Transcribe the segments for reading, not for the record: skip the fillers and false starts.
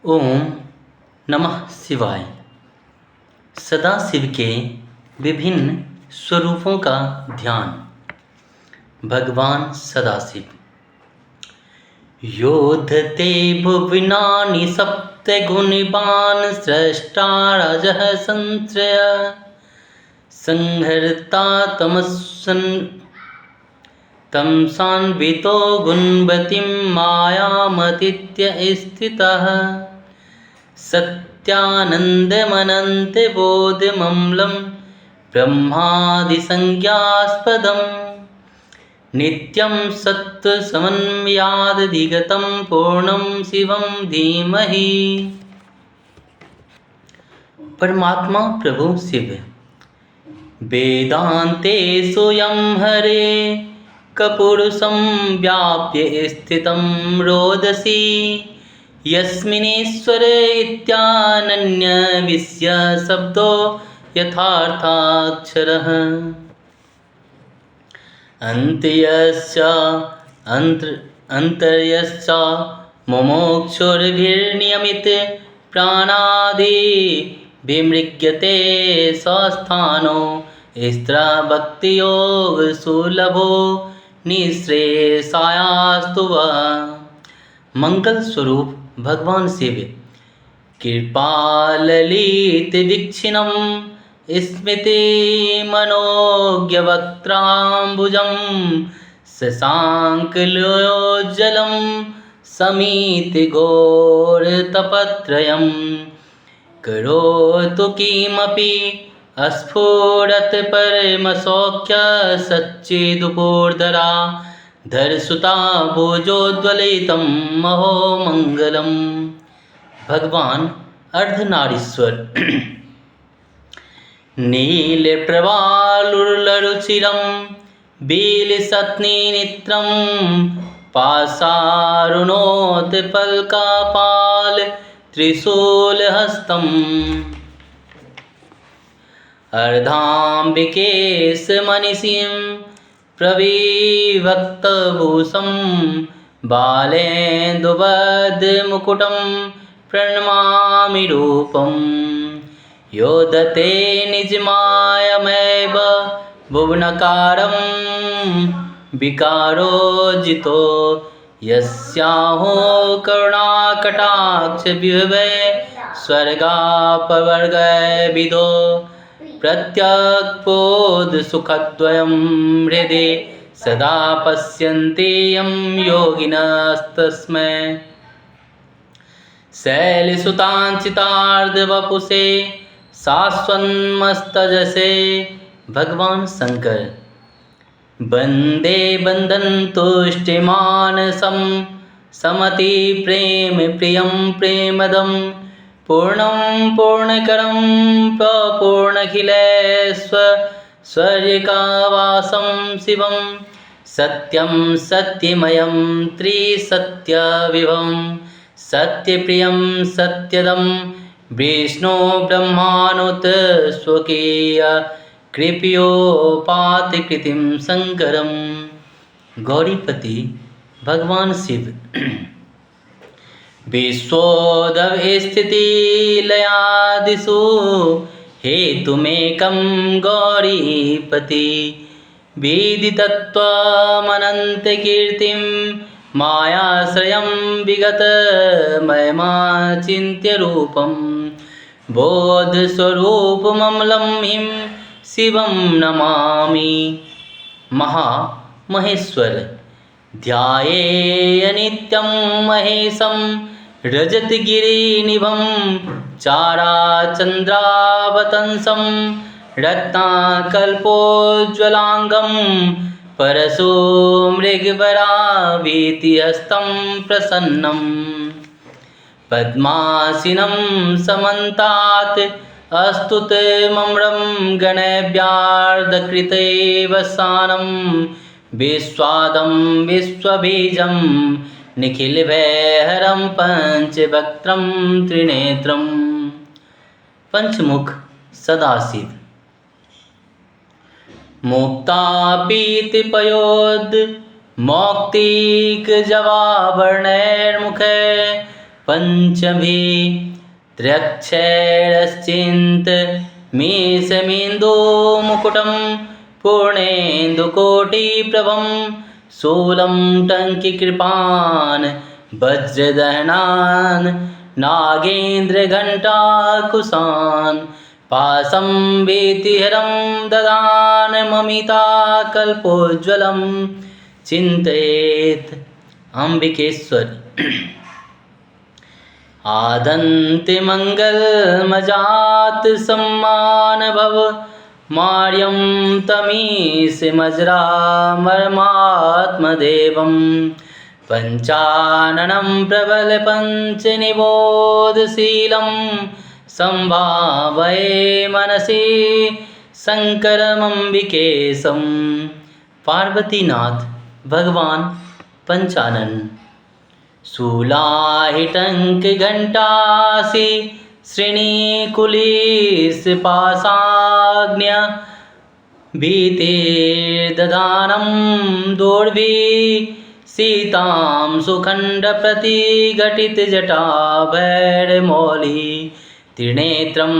ओम नमः शिवाय। सदाशिव के विभिन्न स्वरूपों का ध्यान। भगवान सदाशिव। योधते भुवनानि सप्तगुणवान् स्रष्टा राजः संश्रय संहर्ता तमसान्वितो गुणवतीं मायामतीत्य स्थितः सत्यानन्दमनन्तबोधममलं ब्रह्मादिसंज्ञास्पदं नित्यं सत्त्वसमन्वयादधिगतं पूर्णं शिवं धीमहि। परमात्मा प्रभु शिव वेदान्ते सोऽयं हरे कपुरुषं व्याप्य स्थितं रोदसी यस्मिन्नेश्वरे इत्यानन्यविषय शब्दो यथार्थाक्षरः अन्तर्यश्च मुमुक्षुर्भिर्नियमित प्राणादि विमृग्यते स्वस्थानो स्त्रभक्तियोग सुलभो निःश्रेयसायास्तु वः। मंगल स्वरूप भगवान शिव कृपाललितवीक्षिणं स्मितमनोज्ञवक्त्राम्बुजं शशाङ्कलोज्ज्वलं शमितघोरतपत्रयं करोतु किमपि अस्फुरत् परमसौख्यसच्चिदुपोर्धरा धरसुता भुजोज्ज्वलितं महो मंगलम। भगवान अर्धनारीश्वर। नीलप्रवालुरुचिरं बिलसत्नीनेत्रं पाशारुणोत्पलकापाल त्रिशूलहस्तम् अर्धाम्बिकेशमनिशिं प्रविभक्तभूषं बालेन्दुवदमुकुटं प्रणमामि रूपं योदते निजमायमेव भुवनकारं विकारोजितो यस्याहो करुणाकटाक्षविभवे स्वर्गापवर्गविदो प्रत्यक्पोदसुखद्वयं हृदि सदा पश्यन्ति यं योगिनस्तस्मै शैलसुताञ्चितार्धवपुषे शाश्वन्मस्तजसे। भगवान शंकर। वन्दे बन्धनतुष्टिमानसं समति प्रेम प्रियं प्रेमदं पूर्णं पूर्णकरं पूर्णखिलेश्वर्यकावासं शिवं सत्यं सत्यमयं त्रिसत्यविभं सत्यप्रियं सत्यदं विष्णु ब्रह्मानुत स्वकीय कृपयोपातिकृतिं शंकरं। गौरीपति भगवान शिव। विश्वोदयस्थितिलयादिषु हेतुमेकं गौरीपति विदितत्वमनन्तकीर्तिं मायाश्रयं विगतमयमाचिन्त्यरूपं बोधस्वरूपममलं हिं शिवं नमामि। महामहेश्वर। ध्यायेयनित्यं महेशं रजतगिरिनिभं चाराचन्द्रावतंसं रत्नाकल्पोज्ज्वलाङ्गं परशुमृगवराभीतिहस्तं प्रसन्नं पद्मासीनं समन्तात् अस्तुतमम्रं गणव्यार्धकृते वसानं विश्वादं विश्वबीजं निखिलभयहरं पंचवक्त्रं त्रिनेत्रं। पंचमुख सदाशिव। मुक्तापीतिपयोद मौक्तिक जवावर्णैर्मुखे पंचभी त्र्यक्षरश्चिन्त मीशमेन्दो मुकुटं पूर्णेन्दुकोटिप्रभं शूलं टङ्किकृपान् वज्रदहनान् नागेन्द्रघण्टाकुशान् पाशं वीतिहरं ददान् ममिताकल्पोज्ज्वलं चिन्तयेत् अम्बिकेश्वरी आदन्तिमङ्गलमजात सम्मान भव मार्यं तमीशमजरामरमात्मदेवं पञ्चाननं प्रबलपञ्चनिबोधशीलं सम्भावये मनसि शङ्करमम्बिकेशं पार्वतीनाथ भगवान पंचानन शूलाहिटङ्कघण्टासि श्रेणीकुलिशपाशाग्न्य भीतिर्दधानं दोर्भिः सीतां सुखण्डप्रतिघटितजटाभैरमौली त्रिनेत्रं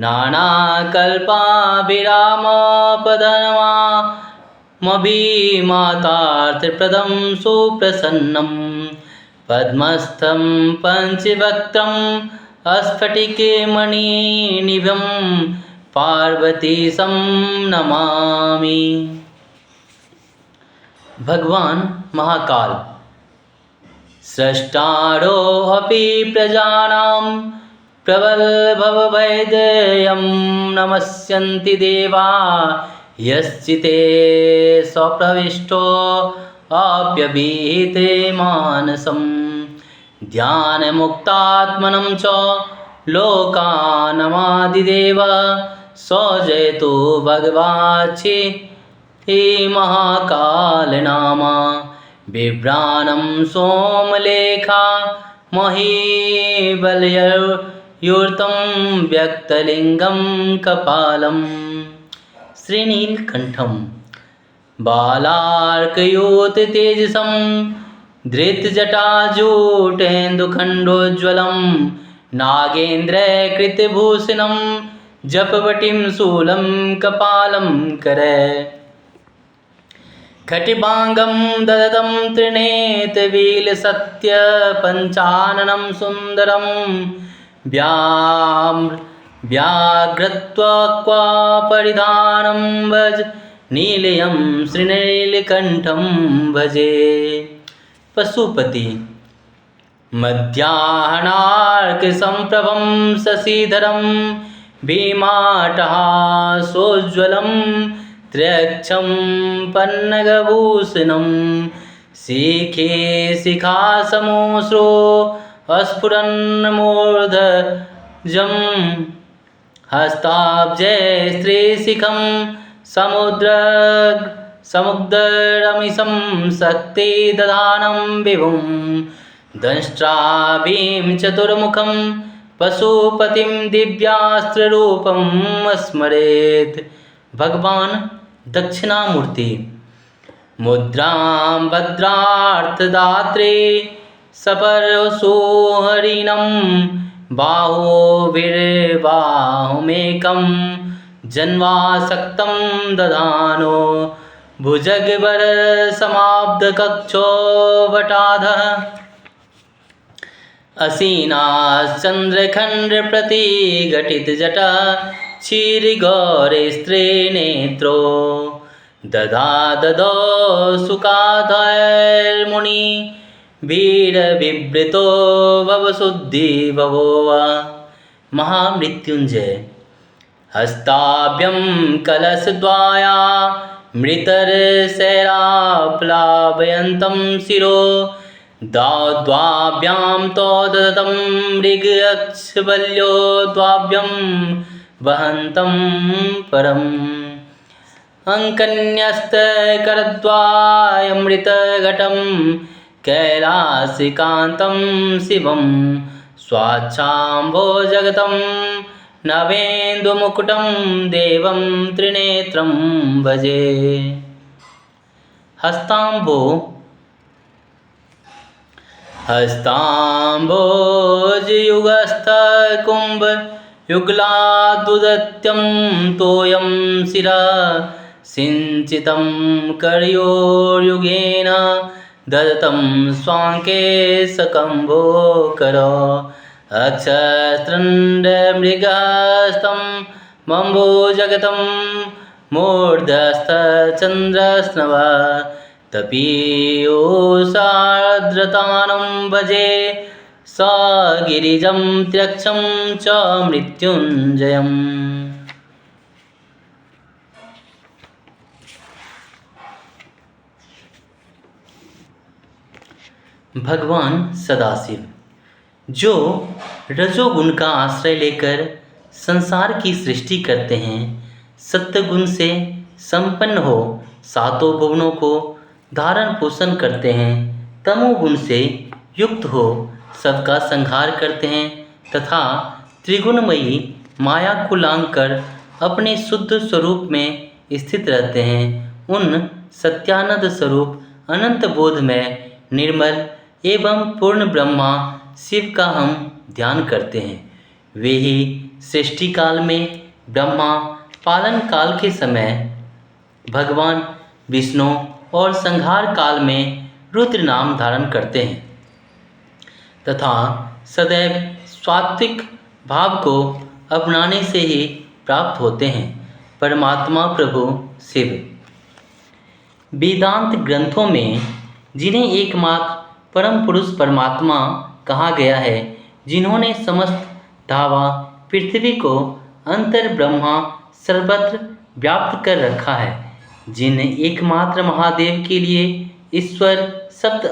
नानाकल्पाभिरामपदनमामभिमातार्थप्रदं सुप्रसन्नं पद्मस्थं पञ्चवक्त्रं स्फटिकमणिनिभं पार्वतीशं नमामि। भगवान महाकाल स्रष्टारोऽपि प्रजानां प्रबलभवभयदयं नमस्यन्ति देवा यश्चिते स्वप्रविष्टो आप्यभीते मानसं ध्यानमुक्तात्मनं च लोकानमादिदेव सौजयतु भगवाच्छि महाकालनामा बिभ्राणं सोमलेखा महीबलयूर्तं व्यक्तलिङ्गं कपालं श्रीनीलकण्ठं बालार्कयूततेजसं धृतजटाजूटेन्दुखण्डोज्ज्वलं नागेन्द्रकृतभूषणं जपवटीं शूलं कपालं करे खटिभाङ्गं ददतं त्रिनेत्रवीलसत्यपञ्चाननं सुन्दरं व्याघ्रत्वाक्वापरिधानं भज नीलयं श्रीनीलकण्ठं भजे। पशुपति मध्याह्नार्कसम्प्रभं शशिधरं भीमाटहासोज्ज्वलं त्र्यक्षं पन्नगभूषणं शिखे शिखासमोऽश्रो स्फुरन्मूर्धजं हस्ताब्जे स्त्रीशिखं समुद्रमिशं शक्तिदधानं विभुं दंष्ट्राभिं चतुर्मुखं पशुपतिं दिव्यास्त्ररूपं स्मरेत्। भगवान दक्षिणामूर्ति मुद्रां भद्रार्थदात्रे सपरसुहरिणं बाहुभिर्बाहुमेकं जन्वासक्तं दधानो भुजगवरसमाब्धकक्षो वटाधः असीनाश्चन्द्रखण्डप्रतिघटितजटा क्षीरगौरस्त्रीनेत्रो ददो सुखाधैर्मुनि वीरविवृतो भवशुद्धि भवो वा। महामृत्युंजय हस्ताभ्यं कलशद्वया मृतरशैलाप्लावयन्तं शिरो द्वाभ्यां तो ददतं मृगक्षबल्यो द्वाभ्यं वहन्तं परम् अङ्कन्यस्तकरद्वयमृतघटं कैलासिकान्तं शिवं स्वाच्छाम्भोजगतं नवेन्दुमुकुटं देवं त्रिनेत्रं भजे। हस्ताम्बो हस्ताम्भोजयुगस्थकुम्भ युगलादुदत्यं तोयं शिरा सिञ्चितं करयोर्युगेन ददतं स्वाङ्के सकम्भोकर अक्षस्त्रण्डमृगहस्तं मम्बोजगतं मूर्धस्थचन्द्रस्नव तपीयोषार्द्रतानं भजे स गिरिजं त्यक्षं च मृत्युञ्जयम्। भगवान सदाशिव जो रजोगुण का आश्रय लेकर संसार की सृष्टि करते हैं, सत्वगुण से संपन्न हो सातों भुवनों को धारण पोषण करते हैं, तमोगुण से युक्त हो सबका संहार करते हैं तथा त्रिगुणमयी माया को लांघ कर अपने शुद्ध स्वरूप में स्थित रहते हैं, उन सत्यानंद स्वरूप अनंत बोध में निर्मल एवं पूर्ण ब्रह्मा शिव का हम ध्यान करते हैं। वे ही सृष्टि काल में ब्रह्मा, पालन काल के समय भगवान विष्णु और संहार काल में रुद्र नाम धारण करते हैं तथा सदैव सात्विक भाव को अपनाने से ही प्राप्त होते हैं। परमात्मा प्रभु शिव वेदांत ग्रंथों में जिन्हें एकमात्र परम पुरुष परमात्मा कहा गया है, जिन्होंने समस्त धावा पृथ्वी को अंतर ब्रह्मा सर्वत्र व्याप्त कर रखा है, जिन एकमात्र महादेव के लिए ईश्वर शब्द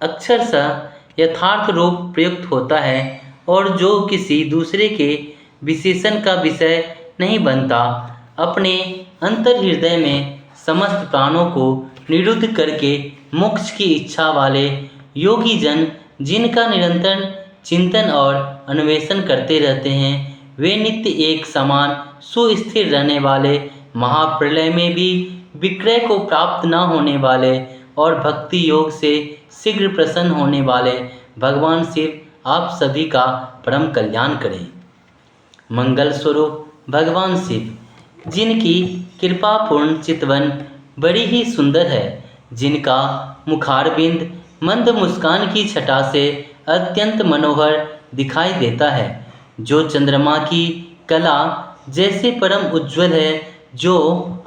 अक्षरशः यथार्थ रूप प्रयुक्त होता है और जो किसी दूसरे के विशेषण का विषय नहीं बनता, अपने अंतर हृदय में समस्त प्राणों को निरुद्ध करके मोक्ष की इच्छा वाले योगी जन जिनका निरंतर चिंतन और अन्वेषण करते रहते हैं, वे नित्य एक समान सुस्थिर रहने वाले, महाप्रलय में भी विक्रय को प्राप्त न होने वाले और भक्ति योग से शीघ्र प्रसन्न होने वाले भगवान शिव आप सभी का परम कल्याण करें। मंगल स्वरूप भगवान शिव जिनकी कृपापूर्ण चितवन बड़ी ही सुंदर है, जिनका मुखारबिंद मंद मुस्कान की छटा से अत्यंत मनोहर दिखाई देता है, जो चंद्रमा की कला जैसे परम उज्ज्वल है, जो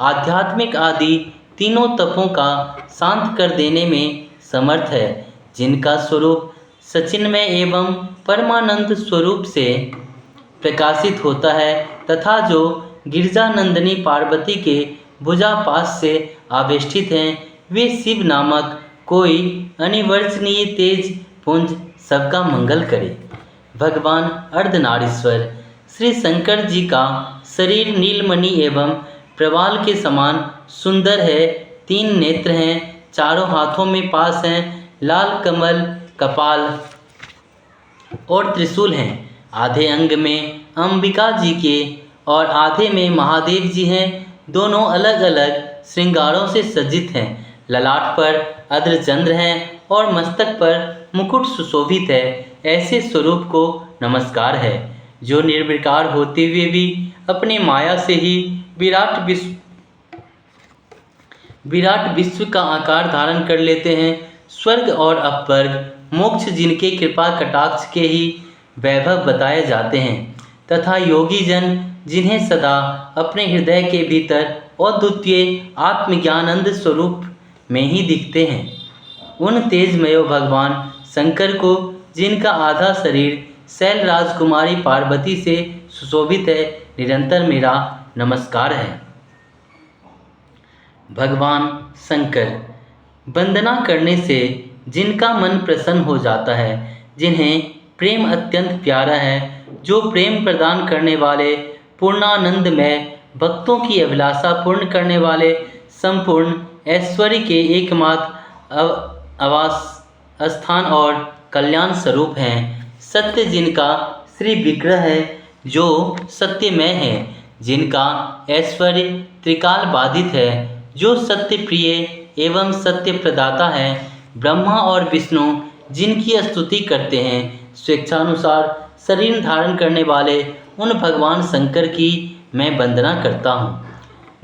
आध्यात्मिक आदि तीनों तपों का शांत कर देने में समर्थ है, जिनका स्वरूप सचिन्मय एवं परमानंद स्वरूप से प्रकाशित होता है तथा जो गिरजानंदिनी पार्वती के भुजापाश से आवेष्टित हैं, वे शिव नामक कोई अनिवर्चनीय तेज पुंज सबका मंगल करे। भगवान अर्धनारीश्वर श्री शंकर जी का शरीर नीलमणि एवं प्रवाल के समान सुंदर है, 3 नेत्र हैं, चारों हाथों में पास हैं, लाल कमल कपाल और त्रिशूल हैं, आधे अंग में अंबिका जी के और आधे में महादेव जी हैं, दोनों अलग अलग श्रृंगारों से सज्जित हैं, ललाट पर अर्धचंद्र हैं और मस्तक पर मुकुट सुशोभित है। ऐसे स्वरूप को नमस्कार है, जो निर्विकार होते हुए भी अपने माया से ही विराट विश्व का आकार धारण कर लेते हैं। स्वर्ग और अपवर्ग मोक्ष जिनके कृपा कटाक्ष के ही वैभव बताए जाते हैं तथा योगी जन जिन्हें सदा अपने हृदय के भीतर अद्वितीय आत्मज्ञानंद स्वरूप में ही दिखते हैं, उन तेजमय भगवान शंकर को, जिनका आधा शरीर शैल राजकुमारी पार्वती से सुशोभित है, निरंतर मेरा नमस्कार है। भगवान शंकर वंदना करने से जिनका मन प्रसन्न हो जाता है, जिन्हें प्रेम अत्यंत प्यारा है, जो प्रेम प्रदान करने वाले, पूर्णानंद में भक्तों की अभिलाषा पूर्ण करने वाले, संपूर्ण ऐश्वर्य के एकमात्र आवास स्थान और कल्याण स्वरूप हैं। सत्य जिनका श्री विग्रह है, जो सत्यमय है, जिनका ऐश्वर्य त्रिकाल बाधित है, जो सत्य प्रिय एवं सत्य प्रदाता है। ब्रह्मा और विष्णु जिनकी स्तुति करते हैं। स्वेच्छानुसार शरीर धारण करने वाले उन भगवान शंकर की मैं वंदना करता हूँ।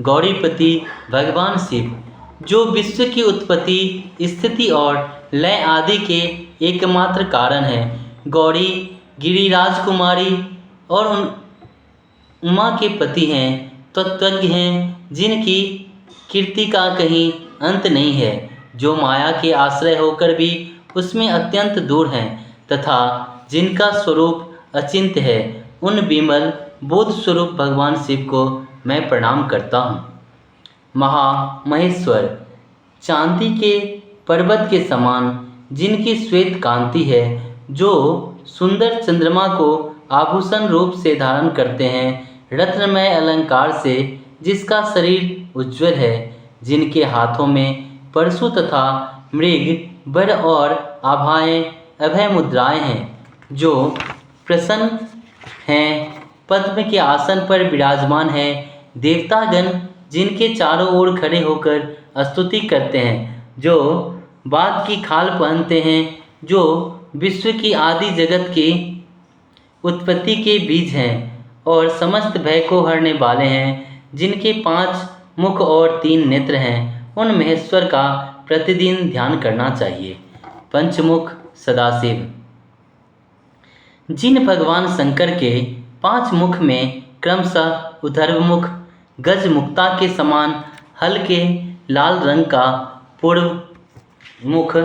गौरीपति भगवान शिव, जो विश्व की उत्पत्ति, स्थिति और लय आदि के एकमात्र कारण हैं। गौरी गिरिराज कुमारी और उमा के पति हैं, तत्वज्ञ हैं, जिनकी कीर्ति का कहीं अंत नहीं है, जो माया के आश्रय होकर भी उसमें अत्यंत दूर हैं तथा जिनका स्वरूप अचिंत्य है। उन विमल बोध स्वरूप भगवान शिव को मैं प्रणाम करता हूँ। महामहेश्वर, चांदी के पर्वत के समान जिनकी श्वेत कांति है, जो सुंदर चंद्रमा को आभूषण रूप से धारण करते हैं, रत्नमय अलंकार से जिसका शरीर उज्ज्वल है, जिनके हाथों में परशु तथा मृग, वर और आभाएं अभय मुद्राएं हैं, जो प्रसन्न हैं, पद्म के आसन पर विराजमान हैं। देवतागण जिनके चारों ओर खड़े होकर स्तुति करते हैं, जो बाघ की खाल पहनते हैं, जो विश्व की आदि जगत की उत्पत्ति के बीज हैं और समस्त भय को हरने वाले हैं, जिनके 5 मुख और 3 नेत्र हैं, उन महेश्वर का प्रतिदिन ध्यान करना चाहिए। पंचमुख सदाशिव, जिन भगवान शंकर के 5 मुख में क्रमशः ऊर्ध्वमुख गजमुक्ता के समान हल्के लाल रंग का पूर्वमुख,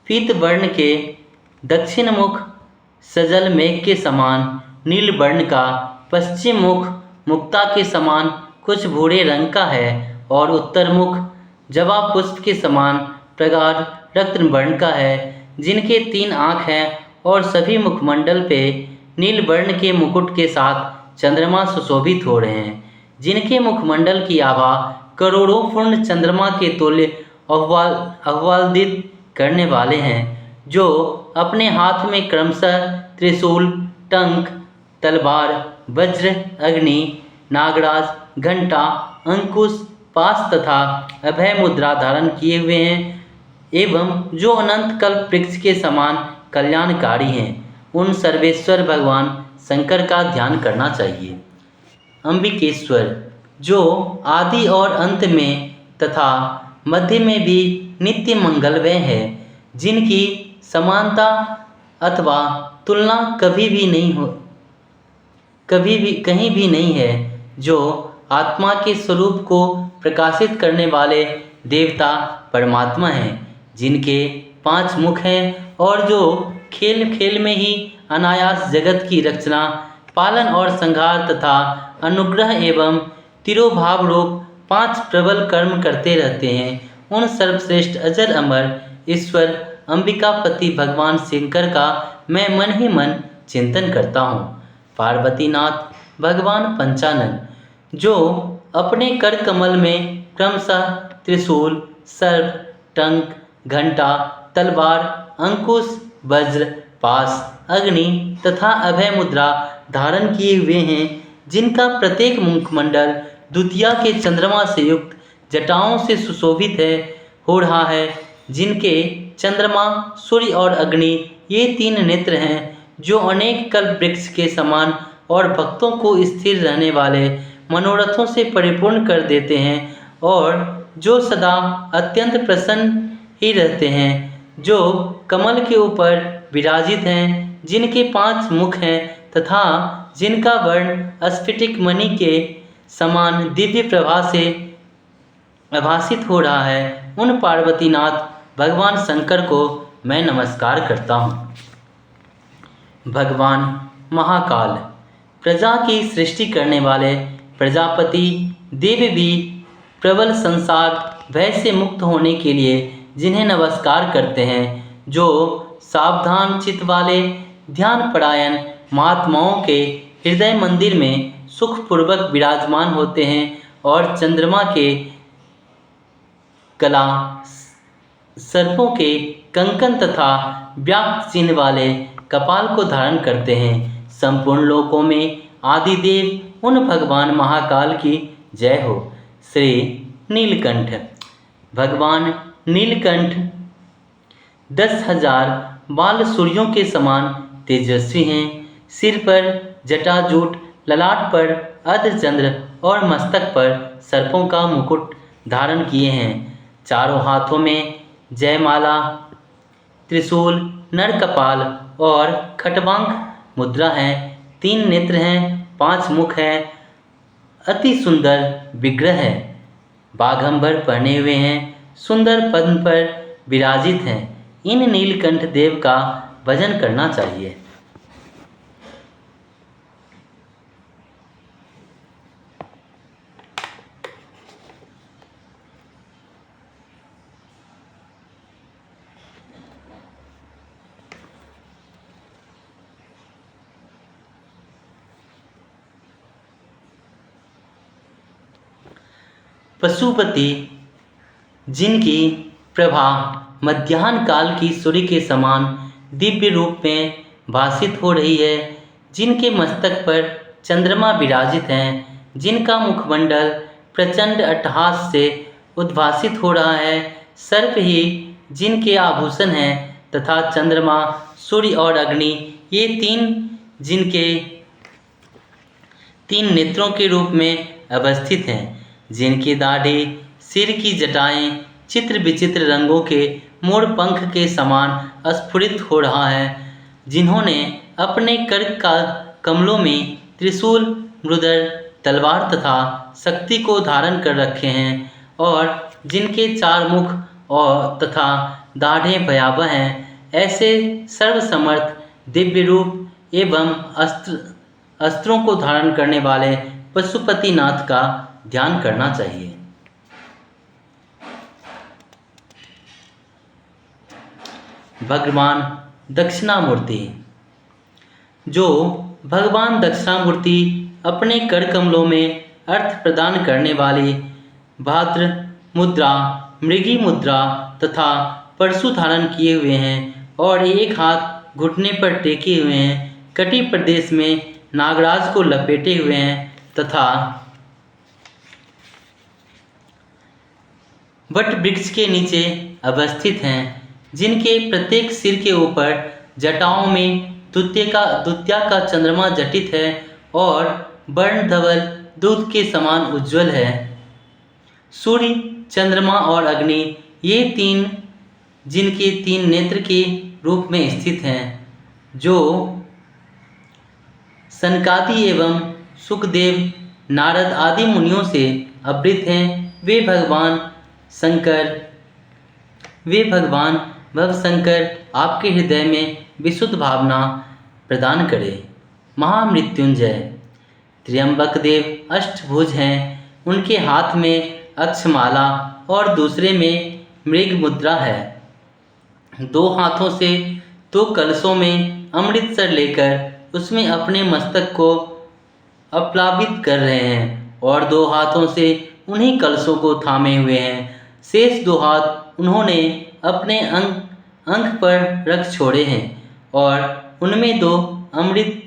पीत वर्ण के दक्षिण मुख सजल मेघ के समान नील वर्ण का, पश्चिम मुख मुक्ता के समान कुछ भूरे रंग का है और उत्तर मुख जवा पुष्प के समान प्रगाढ़ रक्त वर्ण का है, जिनके 3 आँख हैं और सभी मुखमंडल पे नील वर्ण के मुकुट के साथ चंद्रमा सुशोभित हो रहे हैं, जिनके मुखमंडल की आभा करोड़ों पूर्ण चंद्रमा के तुल्य आह्लादित करने वाले हैं, जो अपने हाथ में क्रमशः त्रिशूल, टंक, तलवार, वज्र, अग्नि, नागराज, घंटा, अंकुश, पाश तथा अभय मुद्रा धारण किए हुए हैं, एवं जो अनंत कल्प वृक्ष के समान कल्याणकारी हैं। उन सर्वेश्वर भगवान शंकर का ध्यान करना चाहिए। अंबिकेश्वर, जो आदि और अंत में तथा मध्य में भी नित्य मंगलमय है, जिनकी समानता अथवा तुलना कहीं भी नहीं है, जो आत्मा के स्वरूप को प्रकाशित करने वाले देवता परमात्मा हैं, जिनके 5 मुख हैं और जो खेल खेल में ही अनायास जगत की रचना, पालन और संहार तथा अनुग्रह एवं तिरोभाव रूप 5 प्रबल कर्म करते रहते हैं। उन सर्वश्रेष्ठ अजर अमर ईश्वर अंबिकापति भगवान शंकर का मैं मन ही मन चिंतन करता हूँ। पार्वतीनाथ भगवान पंचानन, जो अपने कर कमल में क्रमशः त्रिशूल, सर्प, टंक, घंटा, तलवार, अंकुश, वज्र, पाश, अग्नि तथा अभय मुद्रा धारण किए हुए हैं, जिनका प्रत्येक मुखमंडल द्वितीया के चंद्रमा से युक्त जटाओं से सुशोभित हो रहा है, जिनके चंद्रमा, सूर्य और अग्नि ये 3 नेत्र हैं, जो अनेक कल्प वृक्ष के समान और भक्तों को स्थिर रहने वाले मनोरथों से परिपूर्ण कर देते हैं और जो सदा अत्यंत प्रसन्न ही रहते हैं, जो कमल के ऊपर विराजित हैं, जिनके 5 मुख हैं तथा जिनका वर्ण स्फटिक मणि के समान दिव्य प्रभा से आभासित हो रहा है, उन पार्वतीनाथ भगवान शंकर को मैं नमस्कार करता हूँ। भगवान महाकाल, प्रजा की सृष्टि करने वाले प्रजापति देव भी प्रबल संसार भय से मुक्त होने के लिए जिन्हें नमस्कार करते हैं, जो सावधान चित्त वाले ध्यान परायण महात्माओं के हृदय मंदिर में सुखपूर्वक विराजमान होते हैं और चंद्रमा के कला, सर्पों के कंकन तथा व्याप्त चिन्ह वाले कपाल को धारण करते हैं। संपूर्ण लोकों में आदिदेव उन भगवान महाकाल की जय हो। श्री नीलकंठ, भगवान नीलकंठ 10,000 बाल सूर्यों के समान तेजस्वी हैं। सिर पर जटाजूट, ललाट पर अर्धचंद्र और मस्तक पर सर्पों का मुकुट धारण किए हैं। चारों हाथों में जयमाला, त्रिशूल, नरकपाल और खट्वांग मुद्रा है। 3 नेत्र हैं, 5 मुख है, अति सुंदर विग्रह है। बाघंबर पहने हुए हैं, सुंदर पद्म पर विराजित हैं। इन नीलकंठ देव का भजन करना चाहिए। पशुपति, जिनकी प्रभा मध्याह्न काल की सूर्य के समान दिव्य रूप में भासित हो रही है, जिनके मस्तक पर चंद्रमा विराजित हैं, जिनका मुखमंडल प्रचंड अट्टहास से उद्भासित हो रहा है, सर्प ही जिनके आभूषण हैं तथा चंद्रमा, सूर्य और अग्नि ये 3 जिनके 3 नेत्रों के रूप में अवस्थित हैं, जिनकी दाढ़ी, सिर की जटाएं चित्र विचित्र रंगों के मोर पंख के समान स्फुरित हो रहा है, जिन्होंने अपने कर का कमलों में त्रिशूल, मृदर, तलवार तथा शक्ति को धारण कर रखे हैं और जिनके 4 मुख और तथा दाढ़ें भयावह हैं, ऐसे सर्वसमर्थ दिव्य रूप एवं अस्त्रों को धारण करने वाले पशुपतिनाथ का ध्यान करना चाहिए। भगवान दक्षिणामूर्ति, जो भगवान दक्षिणामूर्ति अपने कर कमलों में अर्थ प्रदान करने वाली भाद्र मुद्रा, मृगी मुद्रा तथा परशु धारण किए हुए हैं और एक हाथ घुटने पर टेके हुए हैं, कटी प्रदेश में नागराज को लपेटे हुए हैं तथा वट वृक्ष के नीचे अवस्थित हैं, जिनके प्रत्येक सिर के ऊपर जटाओं में द्वितीया का चंद्रमा जटित है और वर्ण धवल दूध के समान उज्ज्वल है। सूर्य, चंद्रमा और अग्नि ये 3 जिनके 3 नेत्र के रूप में स्थित हैं, जो सनकादि एवं सुखदेव, नारद आदि मुनियों से आवृत हैं, वे भगवान भवशंकर आपके हृदय में विशुद्ध भावना प्रदान करें। महामृत्युंजय, त्र्यंबक देव अष्टभुज हैं, उनके हाथ में अक्षमाला और दूसरे में मृग मुद्रा है। 2 हाथों से 2 कलशों में अमृतसर लेकर उसमें अपने मस्तक को अप्लावित कर रहे हैं और 2 हाथों से उन्हीं कलशों को थामे हुए हैं। शेष 2 हाथ उन्होंने अपने अंक पर रख छोड़े हैं और उनमें 2 अमृत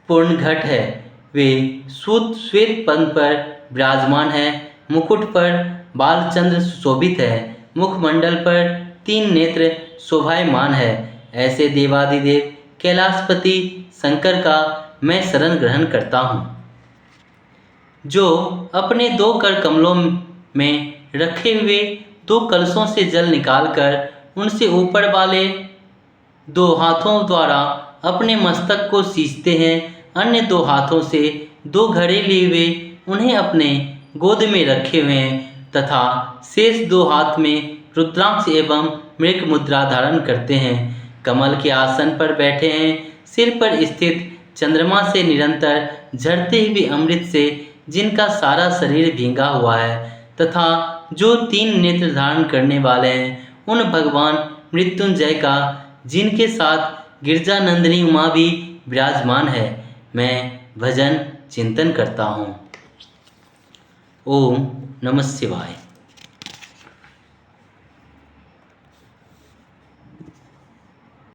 पूर्ण घट है। वे श्वेत पद्म पर विराजमान है, मुकुट पर बालचंद्र सुशोभित है, मुखमंडल पर 3 नेत्र शोभायमान है। ऐसे देवादिदेव कैलाशपति शंकर का मैं शरण ग्रहण करता हूँ, जो अपने 2 कर कमलों में रखे हुए 2 कलशों से जल निकालकर उनसे ऊपर वाले 2 हाथों द्वारा अपने मस्तक को सींचते हैं। अन्य 2 हाथों से 2 घड़े लिए हुए उन्हें अपने गोद में रखे हुए हैं तथा शेष 2 हाथ में रुद्राक्ष एवं मृग मुद्रा धारण करते हैं। कमल के आसन पर बैठे हैं। सिर पर स्थित चंद्रमा से निरंतर झरते हुए अमृत से जिनका सारा शरीर भींगा हुआ है तथा जो 3 नेत्र धारण करने वाले हैं, उन भगवान मृत्युंजय का, जिनके साथ गिरजानंदिनी उमा भी विराजमान है, मैं भजन चिंतन करता हूँ। ओम नमः शिवाय।